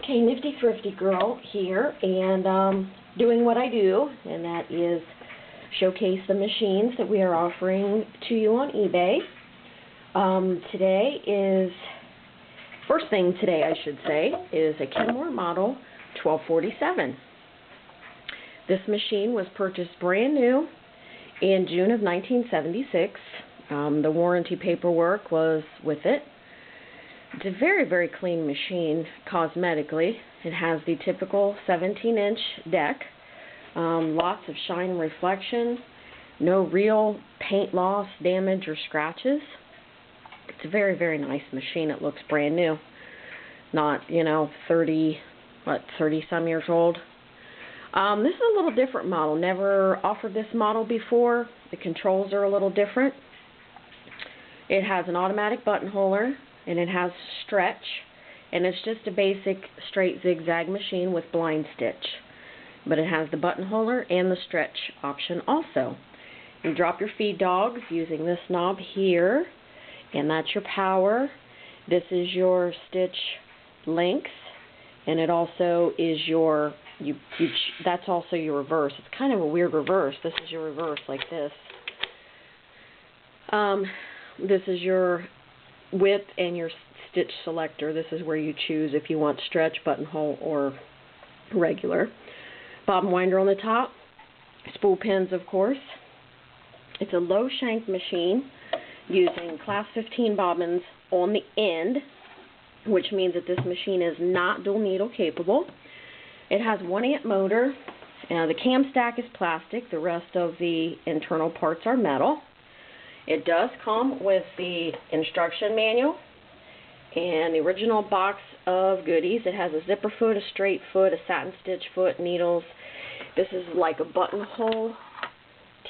Okay, Nifty Thrifty Girl here, and doing what I do, and that is showcase the machines that we are offering to you on eBay. First thing today I should say, is a Kenmore Model 1247. This machine was purchased brand new in June of 1976. The warranty paperwork was with it. It's a very, very clean machine cosmetically. It has the typical 17-inch deck, lots of shine and reflection, no real paint loss, damage, or scratches. It's a very, very nice machine. It looks brand new. Not, 30-some years old. This is a little different model. Never offered this model before. The controls are a little different. It has an automatic buttonholer, and it has stretch, and it's just a basic straight zigzag machine with blind stitch. But it has the buttonholer and the stretch option also. You drop your feed dogs using this knob here, and that's your power. This is your stitch length, and it also is your that's also your reverse. It's kind of a weird reverse. This is your reverse, like this. This is your width and your stitch selector. This is where you choose if you want stretch, buttonhole, or regular. Bobbin winder on the top. Spool pins, of course. It's a low shank machine using class 15 bobbins on the end, which means that this machine is not dual needle capable. It has 1-amp motor. The Camstack is plastic. The rest of the internal parts are metal. It does come with the instruction manual and the original box of goodies. It has a zipper foot, a straight foot, a satin stitch foot, needles. This is like a buttonhole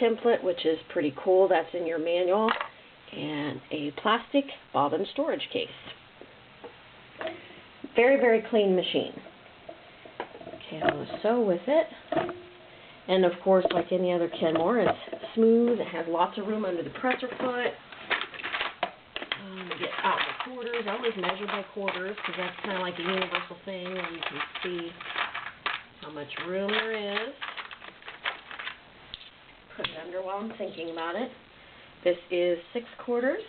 template, which is pretty cool. That's in your manual. And a plastic bobbin storage case. Very, very clean machine. Okay, I'll sew with it. And of course, like any other Kenmore, it's smooth. It has lots of room under the presser foot. Get out the quarters. I always measure by quarters because that's kind of like a universal thing where you can see how much room there is. Put it under while I'm thinking about it. This is 6 quarters.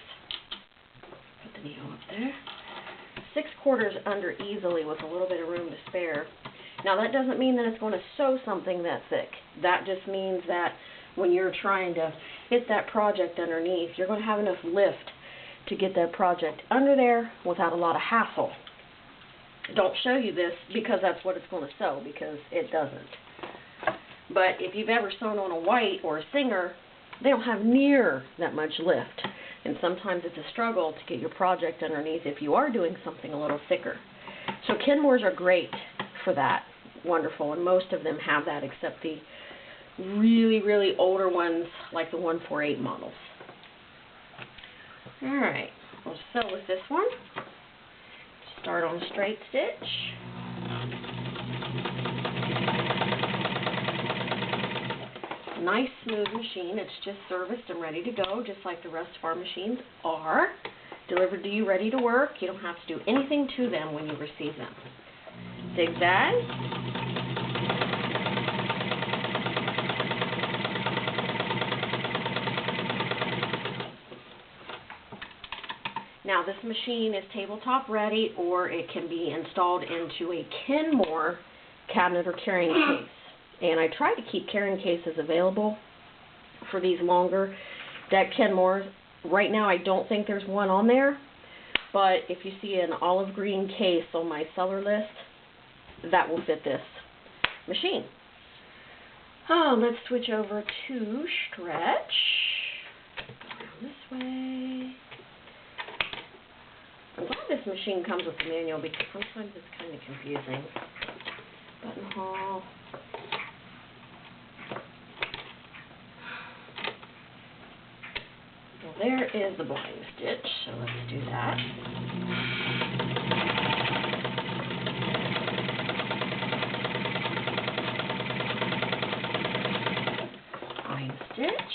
Put the needle up there. 6 quarters under easily with a little bit of room to spare. Now that doesn't mean that it's going to sew something that thick. That just means that when you're trying to hit that project underneath, you're going to have enough lift to get that project under there without a lot of hassle. Don't show you this because that's what it's going to sew, because it doesn't. But if you've ever sewn on a white or a Singer, they don't have near that much lift. And sometimes it's a struggle to get your project underneath if you are doing something a little thicker. So Kenmores are great for that. Wonderful. And most of them have that, except the really, really older ones like the 148 models. Alright, we'll sew with this one. Start on a straight stitch. Nice smooth machine. It's just serviced and ready to go, just like the rest of our machines are. Delivered to you ready to work. You don't have to do anything to them when you receive them. Zigzag. Now this machine is tabletop ready, or it can be installed into a Kenmore cabinet or carrying case. And I try to keep carrying cases available for these longer deck Kenmores. Right now I don't think there's one on there, but if you see an olive green case on my seller list, that will fit this machine. Let's switch over to stretch. Around this way. I'm glad this machine comes with the manual because sometimes it's kind of confusing. Buttonhole. Well, there is the blind stitch, so let's do that. Blind stitch.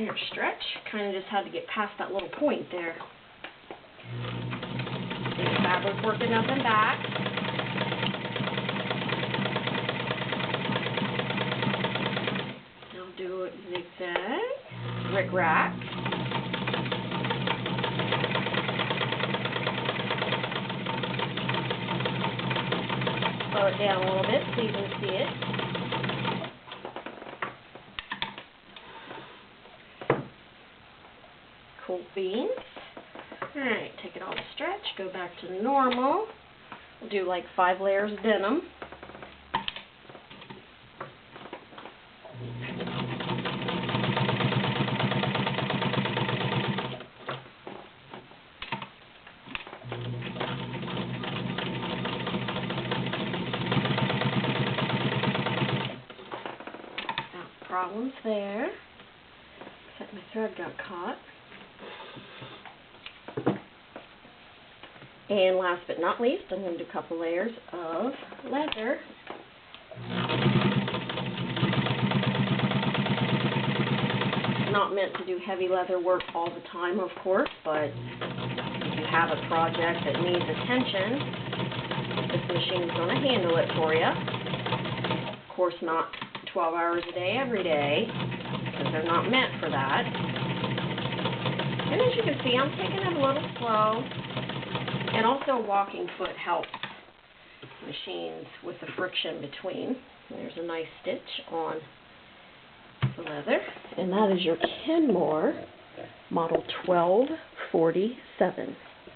There's stretch. Kind of just had to get past that little point there. See the fabric working up and back. Now do it zigzag, rick-rack. Slow it down a little bit so you can see it. Cool beans. Alright, take it all to stretch, go back to normal. We'll do like 5 layers of denim. Problems there. Except my thread got caught. And last but not least, I'm going to do a couple layers of leather. Not meant to do heavy leather work all the time, of course, but if you have a project that needs attention, this machine's going to handle it for you. Of course, not 12 hours a day every day, because they're not meant for that. And as you can see, I'm taking it a little slow. And also walking foot helps machines with the friction between. There's a nice stitch on the leather. And that is your Kenmore Model 1247.